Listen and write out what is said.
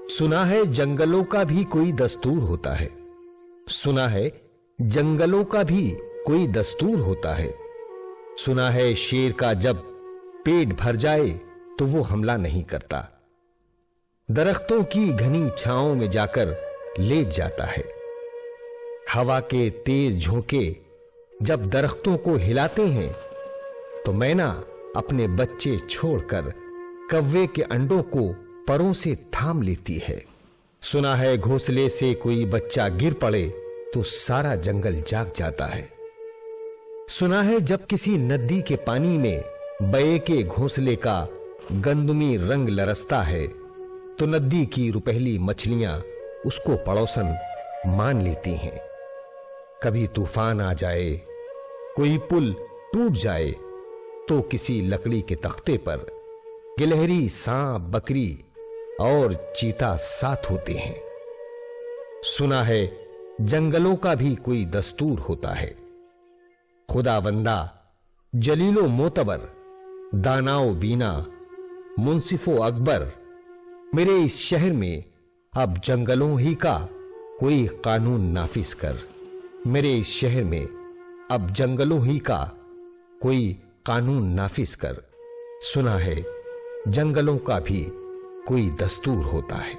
सुना है जंगलों का भी कोई दस्तूर होता है। सुना है जंगलों का भी कोई दस्तूर होता है। सुना है शेर का जब पेट भर जाए तो वो हमला नहीं करता, दरख्तों की घनी छांव में जाकर लेट जाता है। हवा के तेज झोंके जब दरख्तों को हिलाते हैं तो मैना अपने बच्चे छोड़कर कव्वे के अंडों को परों से थाम लेती है। सुना है घोंसले से कोई बच्चा गिर पड़े तो सारा जंगल जाग जाता है। सुना है जब किसी नदी के पानी में बये के घोंसले का गंदमी रंग लरसता है तो नदी की रुपहली मछलियां उसको पड़ोसन मान लेती हैं। कभी तूफान आ जाए, कोई पुल टूट जाए तो किसी लकड़ी के तख्ते पर गिलहरी, सांप, बकरी और चीता साथ होते हैं। सुना है जंगलों का भी कोई दस्तूर होता है। खुदावंदा, जलीलो मोतबर, दानाओ बीना, मुंसिफो अकबर, मेरे इस शहर में अब जंगलों ही का कोई कानून नाफिज कर। मेरे इस शहर में अब जंगलों ही का कोई कानून नाफिज कर। सुना है जंगलों का भी कोई दस्तूर होता है।